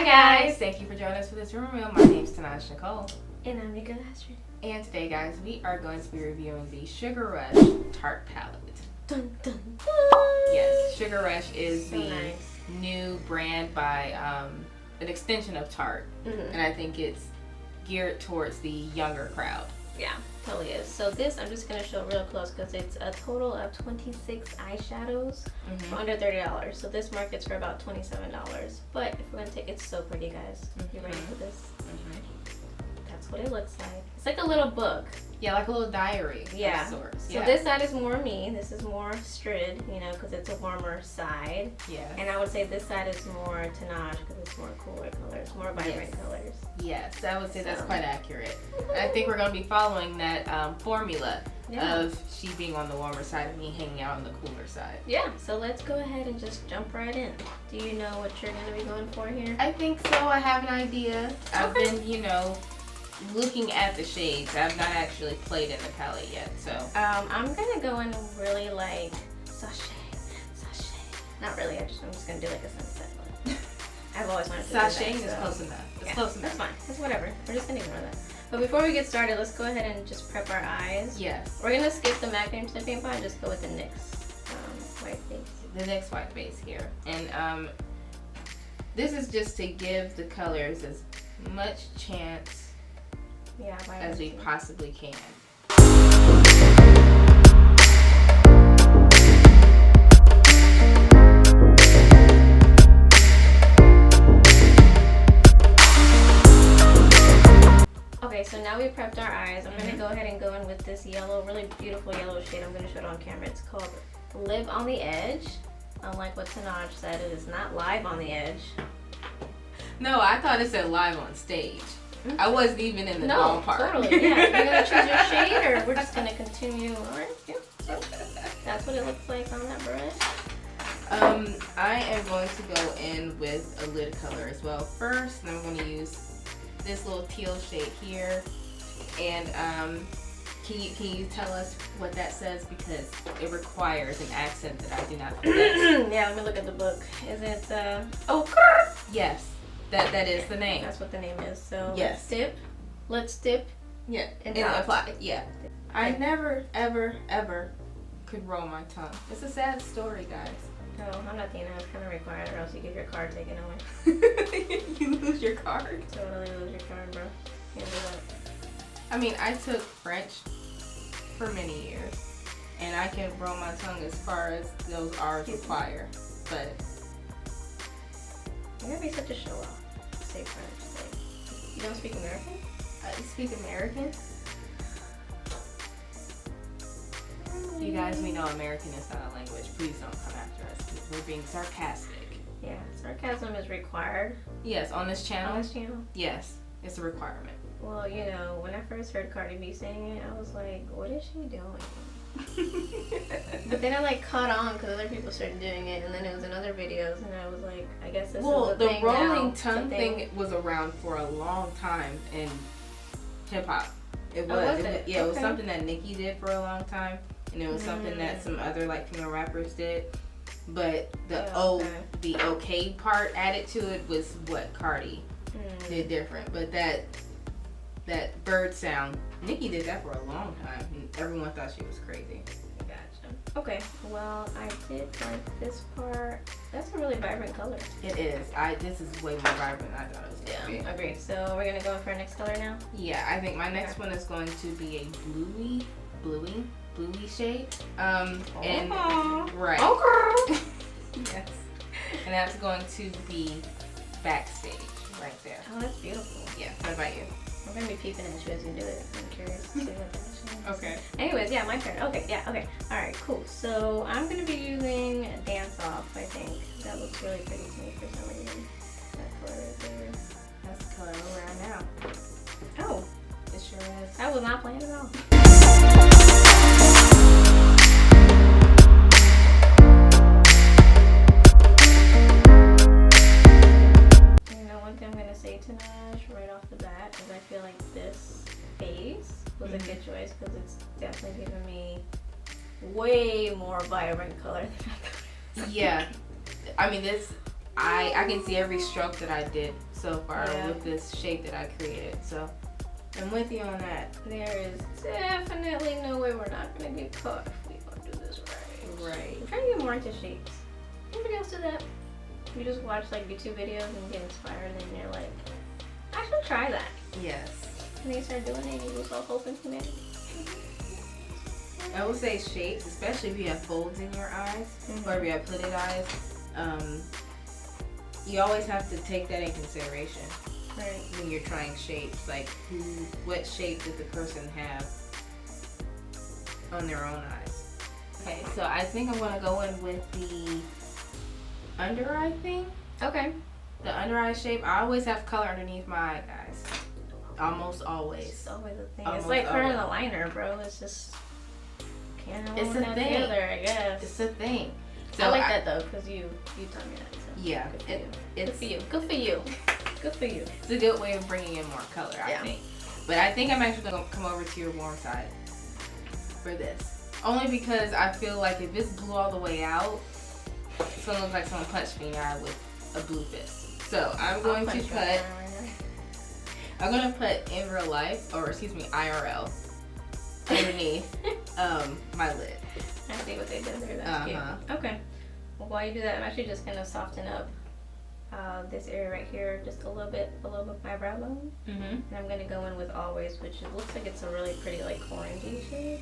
Hi guys! Thank you for joining us for this room review. My name's Tenaj Nicole. And I'm Astrid. And today, guys, we are going to be reviewing the Sugar Rush Tarte palette. Dun dun dun! Yes, Sugar Rush is so the nice. new brand by an extension of Tarte. And I think it's geared towards the younger crowd. Yeah, totally is. So this, I'm just going to show real close because it's a total of 26 eyeshadows for under $30. So this markets for about $27. But if we're going to take, it's so pretty, guys. You ready for this? That's what it looks like. It's like a little book. Yeah, like a little diary of sorts. So this side is more me. This is more Astrid, you know, because it's a warmer side. Yeah. And I would say this side is more Tenaj because it's more cooler colors, more vibrant colors. Yes, I would say that's quite accurate. I think we're going to be following that formula of she being on the warmer side and me hanging out on the cooler side. Yeah, so let's go ahead and just jump right in. Do you know what you're going to be going for here? I think so. I have an idea. I've been, you know, looking at the shades. I've not actually played in the palette yet, so. I'm going to go in really like sachet. Not really, I'm just going to do like a sunset one. I've always wanted to do that. Sachet is close enough. It's close enough. That's fine. It's whatever. We're just going to ignore that. But before we get started, let's go ahead and just prep our eyes. Yes. We're going to skip the MAC Cream Snipping Pot and just go with the NYX white base. The NYX white base here. And this is just to give the colors as much chance as we possibly can. Okay, so now we prepped our eyes. I'm going to go ahead and go in with this yellow, really beautiful yellow shade. I'm going to show it on camera. It's called Live on the Edge. Unlike what Tenaj said, it is not live on the edge. No, I thought it said live on stage. I wasn't even in the wrong part. Totally. Yeah, you're going to choose your shade or we're just going to continue. All right, yeah. So that's what it looks like on that brush. I am going to go in with a lid color as well first, and I'm going to use this little teal shade here. And can you tell us what that says, because it requires an accent that I do not possess. Yeah, let me look at the book. Is it Yes, that is the name. That's what the name is. So yes. Let's dip. Yeah, and apply. Yeah. I never ever could roll my tongue. It's a sad story, guys. No, I'm not the enough kind of required, or else you get your card taken away. You lose your card? Totally lose your card, bro. Can't do that. I mean, I took French for many years, and I can roll my tongue as far as those R's require, but... You're gonna be such a show-off. Say French. Like, you don't speak American? I speak American? You guys, we know American is not a language. Please don't come after us. We're being sarcastic. Yeah, sarcasm is required. Yes, on this channel? On this channel? Yes, it's a requirement. Well, you know, when I first heard Cardi B singing it, I was like, what is she doing? But then I like caught on because other people started doing it, and then it was in other videos, and I was like, I guess this is a thing. Well, the rolling now. tongue thing was around for a long time in hip hop. It was. Oh, was it? It was something that Nicki did for a long time, and it was something that some other like female rappers did. But the okay part added to it was what Cardi did different. But that bird sound, Nicki did that for a long time, and everyone thought she was crazy. Gotcha. Okay, well, I did like this part. That's a really vibrant color. It is. This is way more vibrant than I thought it was going to be. Agreed. So we're going to go for our next color now? Yeah, I think my next one is going to be a bluey shade. And right. Okay. Yes. And that's going to be Backstage right there. Oh, that's beautiful. Yeah. What about you? I'm going to be peeping at you as you do it. I'm curious to see what that is. Okay. Anyways, yeah, my turn. Okay, yeah, okay. Alright, cool. So I'm going to be using Dance Off, I think. That looks really pretty to me for some reason. That color right there. That's the color we're wearing now. Oh. It sure is. I was not playing at all. Tenaj right off the bat, because I feel like this base was a good choice because it's definitely giving me way more vibrant color than I thought. Yeah, I mean this. I can see every stroke that I did so far with this shape that I created. So I'm with you on that. There is definitely no way we're not gonna get caught if we don't do this right. Right. I'm trying to get more into shapes. Anybody else do that? You just watch like YouTube videos and get inspired and you're like, I should try that. Yes. And then you start doing it and you lose all hope in humanity. I would say shapes, especially if you have folds in your eyes or if you have hooded eyes. You always have to take that in consideration when you're trying shapes. Like, what shape did the person have on their own eyes? Okay, so I think I'm gonna go in with the under eye thing. Okay. The under eye shape. I always have color underneath my eye, guys. Almost always. It's always a thing. Almost it's like putting always. a liner, bro. It's just it's a thing. Together, I guess. It's a thing. So I like that though, because you told me that. So yeah. Good for you. Good for you. Good for you. It's a good way of bringing in more color, I think. But I think I'm actually going to come over to your warm side for this. Only because I feel like if it's blue all the way out, it's going to look like someone punched me in the eye with a blue fist. So I'm going to put in real life, or excuse me, IRL, underneath my lid. I see what they did there. That's cute. Okay. Well, while you do that, I'm actually just going to soften up this area right here just a little bit below my brow bone. And I'm going to go in with Always, which it looks like it's a really pretty like orangey shade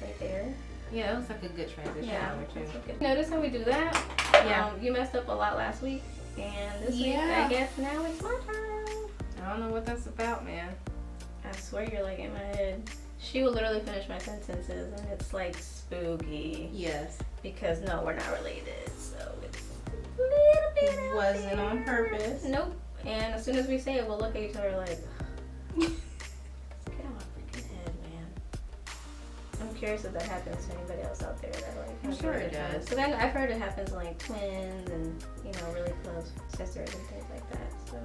right there. Yeah, it looks like a good transition. Yeah, notice how we do that? Yeah. You messed up a lot last week, and this week, I guess now it's my turn. I don't know what that's about, man. I swear you're like in my head. She will literally finish my sentences, and it's like spooky. Yes. Because no, we're not related, so it's a little bit. It wasn't on purpose. Nope. And as soon as we say it, we'll look at each other like, get out my freaking head, man. I'm curious if that happens to anybody else out there. That like. I'm sure it does. Because I've heard it happens to like twins and really close sisters and things like that. So.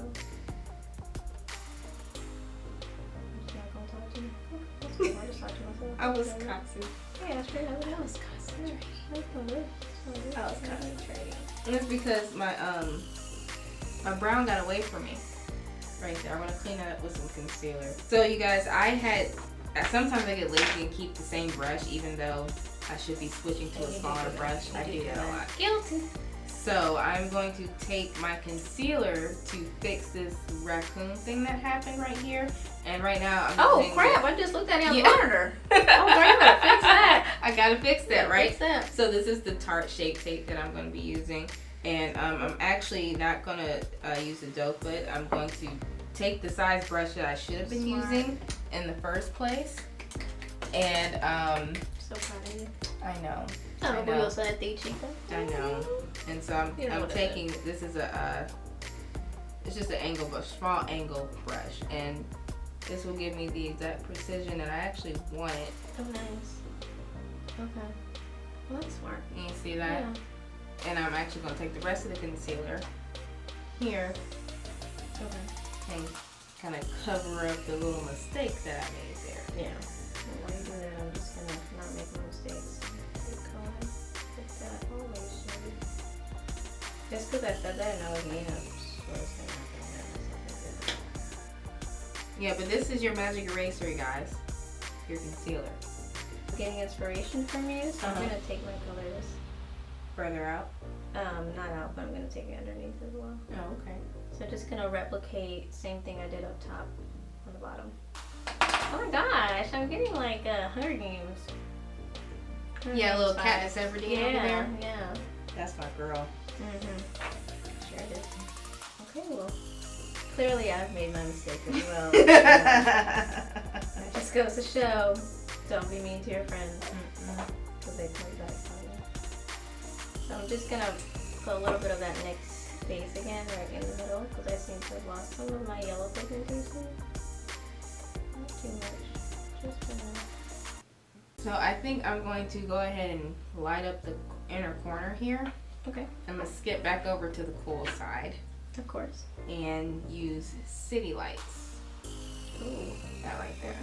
I just talked to myself. I was concentrating. Yeah, Astrid, I was concentrating. I was concentrating. And it's because my brown got away from me. Right there. I'm gonna clean that up with some concealer. So you guys, sometimes I get lazy and keep the same brush even though I should be switching to a smaller brush. I do that a lot. Guilty. So I'm going to take my concealer to fix this raccoon thing that happened right here. And right now I'm using crap, I just looked at it on the monitor. Oh, you gotta fix that. I gotta fix that, right? Fix that. So this is the Tarte Shape Tape that I'm going to be using. And I'm actually not going to use the doe foot. I'm going to take the size brush that I should have been using in the first place. And so proud of you. I know. I know. And so I'm taking, this is it's just an angle brush, small angle brush. And this will give me the exact precision that I actually wanted. Oh, nice. Okay. Well, that's smart. You see that? Yeah. And I'm actually going to take the rest of the concealer here. Okay. And kind of cover up the little mistake that I made there. Yeah. And while you do that, I'm just going to not make no mistakes. Just because I said that and I was mean, yeah, but this is your magic eraser, you guys. Your concealer. Getting inspiration from you, so I'm going to take my colors further out. Not out, but I'm going to take it underneath as well. Oh, okay. So just going to replicate same thing I did up top on the bottom. Oh my gosh, I'm getting like Hunger Games. Yeah, a little Katniss Everdeen over there. Yeah. That's my girl. Sure it is. Okay, well, clearly I've made my mistake as well. It just goes to show, don't be mean to your friends. Because they come back on you. So I'm just going to put a little bit of that NYX base again right in the middle because I seem to have lost some of my yellow pigmentation. Not too much. Just enough. So I think I'm going to go ahead and light up the inner corner here. Okay. I'm going to skip back over to the cool side. Of course. And use City Lights. Ooh. That right there.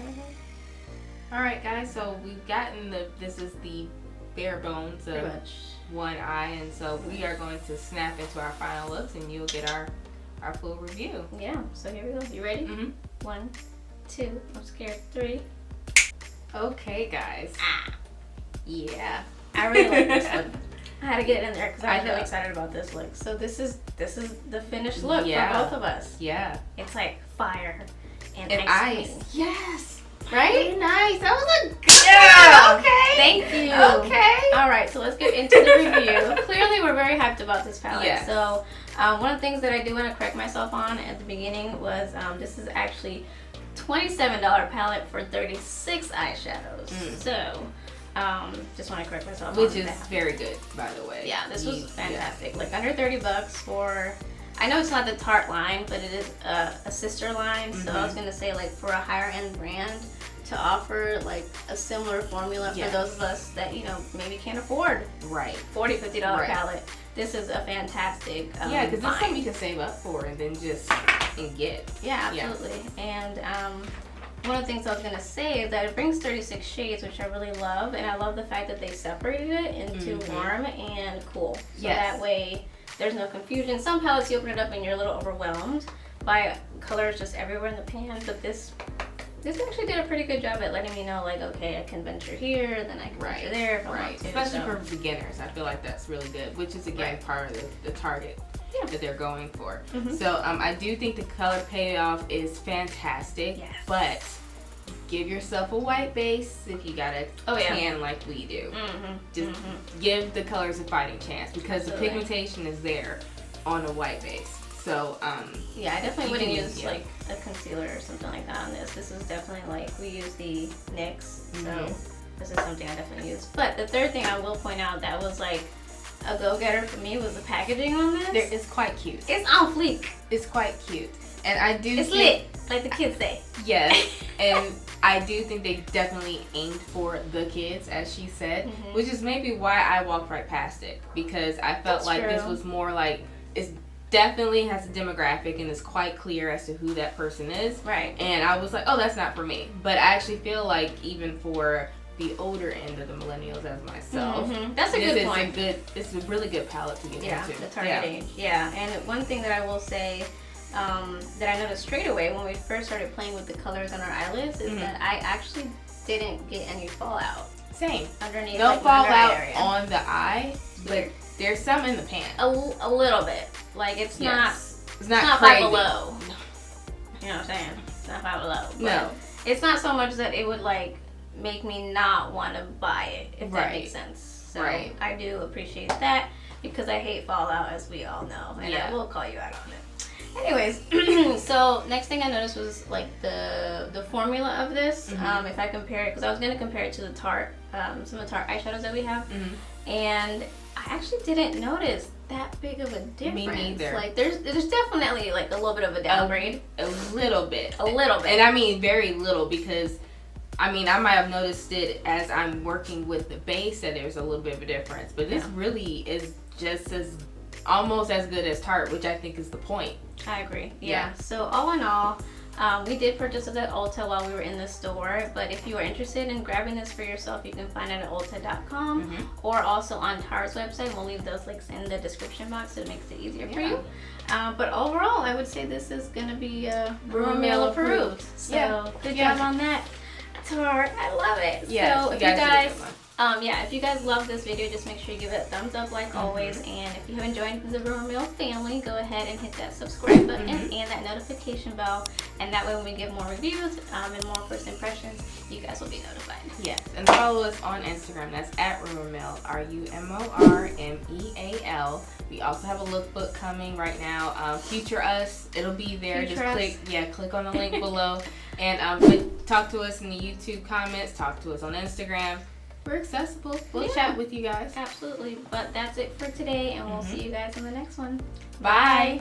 Alright guys, so we've gotten this is the bare bones of one eye. And so we are going to snap into our final looks and you'll get our our full review. Yeah, so here we go. You ready? Mm-hmm. 1, 2, I'm scared, 3. Okay, guys. Yeah. I really like this look. I had to get it in there because I'm really excited about this look. So this is the finished look for both of us. Yeah. It's like fire and ice. cream. Yes. Right? Very nice. That was a good one. Okay. Thank you. Okay. All right, so let's get into the review. Clearly, we're very hyped about this palette. Yes. So one of the things that I do want to correct myself on at the beginning was this is actually $27 palette for 36 eyeshadows. So just want to correct myself. Which is very good, by the way. Yeah, this was fantastic. Like under $30 for. I know it's not the Tarte line, but it is a sister line. So I was gonna say, like, for a higher end brand to offer like a similar formula for those of us that maybe can't afford $40, $50 palette. This is a fantastic because it's something you can save up for and then just get. Yeah, absolutely. And one of the things I was gonna say is that it brings 36 shades, which I really love, and I love the fact that they separated it into warm and cool. So that way there's no confusion. Some palettes you open it up and you're a little overwhelmed by colors just everywhere in the pan, but this actually did a pretty good job at letting me know, like, okay, I can venture here, then I can venture there if I want to. Especially for beginners, I feel like that's really good, which is again part of the target that they're going for. So I do think the color payoff is fantastic, but give yourself a white base if you got a tan like we do. Just give the colors a fighting chance because the pigmentation is there on a white base. So yeah, I definitely wouldn't use like a concealer or something like that on this. This is definitely like, we use the NYX, so this is something I definitely use. But the third thing I will point out that was like a go-getter for me was the packaging on this. It's quite cute. It's on fleek. It's quite cute. And I do It's lit, like the kids say. Yes, and I do think they definitely aimed for the kids, as she said, which is maybe why I walked right past it, because I felt like this was more like, it's definitely has a demographic and it's quite clear as to who that person is. Right. And I was like, oh, that's not for me. But I actually feel like even for the older end of the millennials as myself, that's a good point. It's a really good palette to get into. The target age. Yeah, and one thing that I will say that I noticed straight away when we first started playing with the colors on our eyelids is that I actually didn't get any fallout. Same. Underneath. No fallout on the eye, but there's some in the pan. A little bit. Like it's not not Five Below. You know what I'm saying? It's not Five Below. No. It's not so much that it would like make me not want to buy it, if that makes sense. So I do appreciate that because I hate fallout, as we all know, and I will call you out on it. Anyways, so next thing I noticed was like the formula of this. If I compare it, because I was gonna compare it to the Tarte, some of the Tarte eyeshadows that we have, and I actually didn't notice that big of a difference. Me neither. Like there's definitely like a little bit of a downgrade. A little bit. A little bit. And I mean very little, because I mean I might have noticed it as I'm working with the base that there's a little bit of a difference, but this really is just almost as good as Tarte, which I think is the point. I agree. Yeah. So all in all, we did purchase it at Ulta while we were in the store, but if you are interested in grabbing this for yourself, you can find it at ulta.com or also on Tarte's website. We'll leave those links in the description box so it makes it easier for you. But overall, I would say this is going to be Loreal approved. So good job on that, Tarte. I love it. Yeah, so if you guys love this video, just make sure you give it a thumbs up like always, and if you have joined the Loreal family, go ahead and hit that subscribe button and that notification bell, and that way when we give more reviews and more first impressions, you guys will be notified. Yes, and follow us on Instagram. That's at Rumoreal, RUMORMEAL. We also have a lookbook coming right now. Future Us, it'll be there. Click on the link below, and talk to us in the YouTube comments. Talk to us on Instagram. We're accessible. We'll chat with you guys. Absolutely. But that's it for today, and we'll see you guys in the next one. Bye.